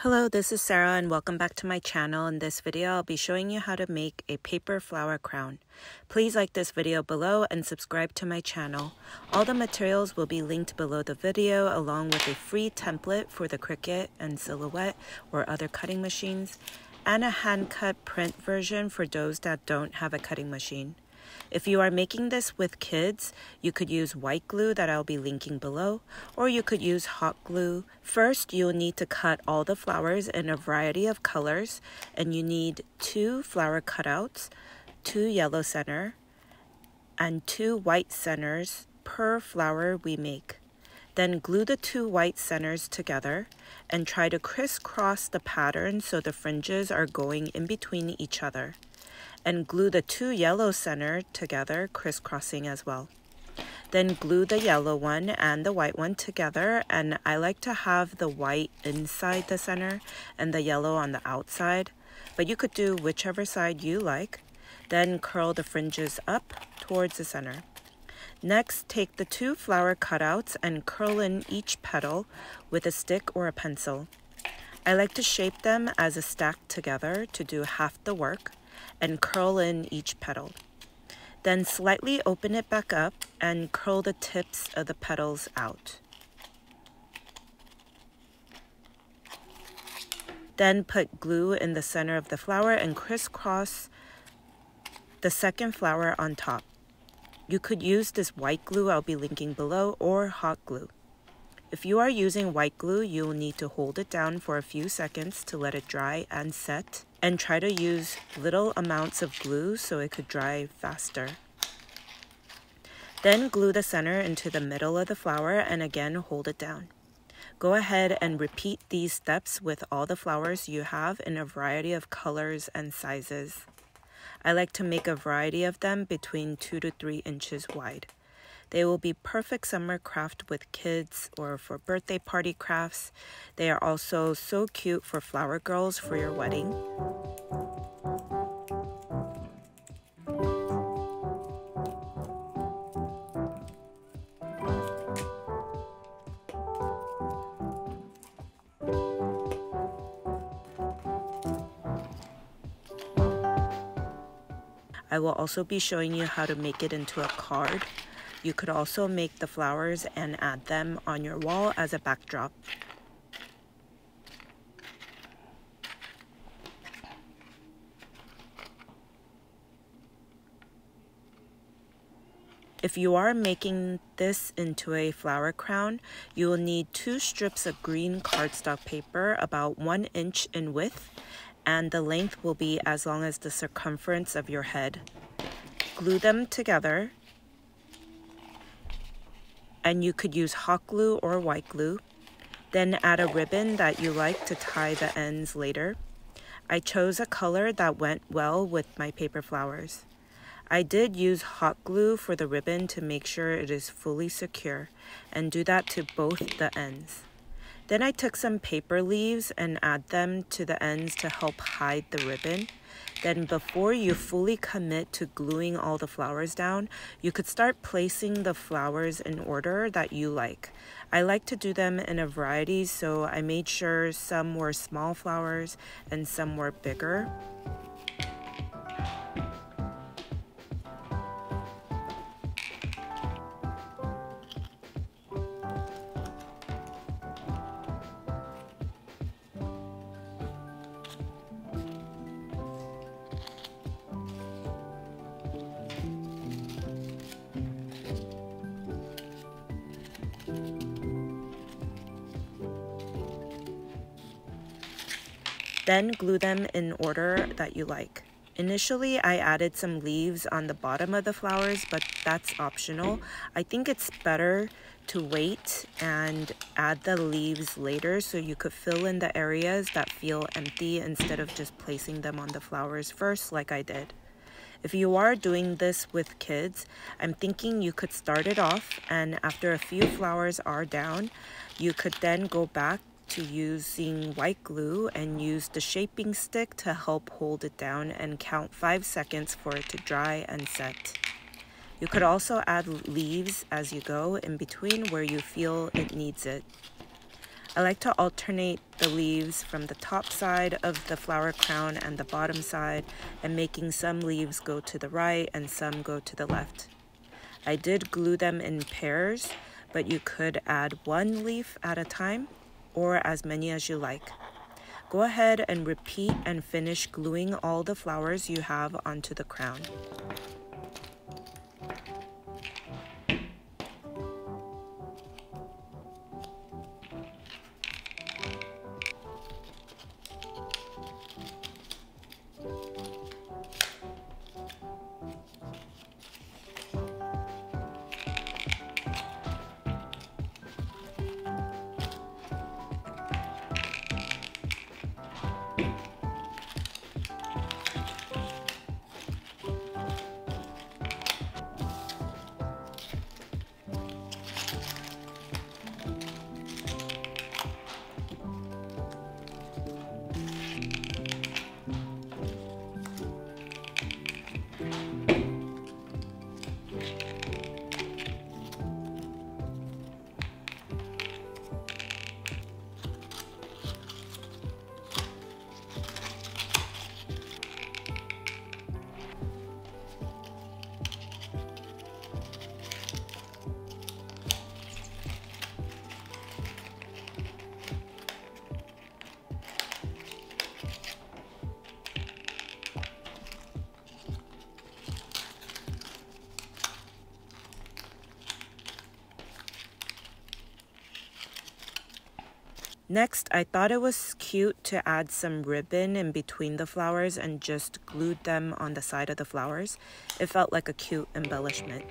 Hello, this is Sarah and welcome back to my channel. In this video, I'll be showing you how to make a paper flower crown. Please like this video below and subscribe to my channel. All the materials will be linked below the video along with a free template for the Cricut and Silhouette or other cutting machines and a hand-cut print version for those that don't have a cutting machine. If you are making this with kids, you could use white glue that I'll be linking below, or you could use hot glue. First, you'll need to cut all the flowers in a variety of colors, and you need 2 flower cutouts, 2 yellow center, and 2 white centers per flower we make. Then glue the 2 white centers together and try to crisscross the pattern so the fringes are going in between each other. And glue the 2 yellow center together, crisscrossing as well. Then glue the yellow one and the white one together, and I like to have the white inside the center and the yellow on the outside, but you could do whichever side you like. Then curl the fringes up towards the center. Next, take the 2 flower cutouts and curl in each petal with a stick or a pencil. I like to shape them as a stack together to do half the work and curl in each petal. Then slightly open it back up and curl the tips of the petals out. Then put glue in the center of the flower and crisscross the second flower on top. You could use this white glue I'll be linking below or hot glue. If you are using white glue, you will need to hold it down for a few seconds to let it dry and set, and try to use little amounts of glue so it could dry faster. Then glue the center into the middle of the flower and again hold it down. Go ahead and repeat these steps with all the flowers you have in a variety of colors and sizes. I like to make a variety of them between 2 to 3 inches wide. They will be perfect summer craft with kids or for birthday party crafts. They are also so cute for flower girls for your wedding. I will also be showing you how to make it into a card. You could also make the flowers and add them on your wall as a backdrop. If you are making this into a flower crown, you will need 2 strips of green cardstock paper about 1 inch in width, and the length will be as long as the circumference of your head. Glue them together. And you could use hot glue or white glue. Then add a ribbon that you like to tie the ends later. I chose a color that went well with my paper flowers. I did use hot glue for the ribbon to make sure it is fully secure, and do that to both the ends. Then I took some paper leaves and add them to the ends to help hide the ribbon. Then before you fully commit to gluing all the flowers down, you could start placing the flowers in order that you like. I like to do them in a variety, so I made sure some were small flowers and some were bigger. Then glue them in order that you like. Initially, I added some leaves on the bottom of the flowers, but that's optional. I think it's better to wait and add the leaves later so you could fill in the areas that feel empty instead of just placing them on the flowers first like I did. If you are doing this with kids, I'm thinking you could start it off, and after a few flowers are down, you could then go back to using white glue and use the shaping stick to help hold it down and count 5 seconds for it to dry and set. You could also add leaves as you go in between where you feel it needs it. I like to alternate the leaves from the top side of the flower crown and the bottom side, and making some leaves go to the right and some go to the left. I did glue them in pairs, but you could add one leaf at a time or as many as you like. Go ahead and repeat and finish gluing all the flowers you have onto the crown. Next, I thought it was cute to add some ribbon in between the flowers and just glued them on the side of the flowers. It felt like a cute embellishment.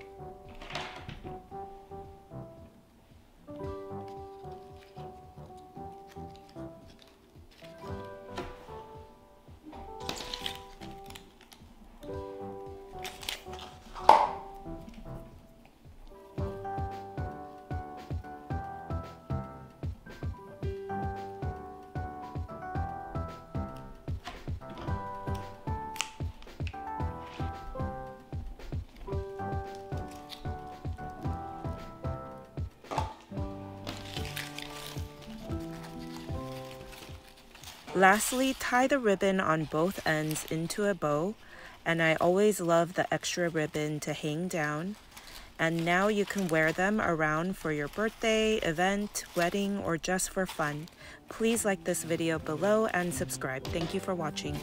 Lastly, tie the ribbon on both ends into a bow, and I always love the extra ribbon to hang down. And now you can wear them around for your birthday, event, wedding, or just for fun. Please like this video below and subscribe. Thank you for watching.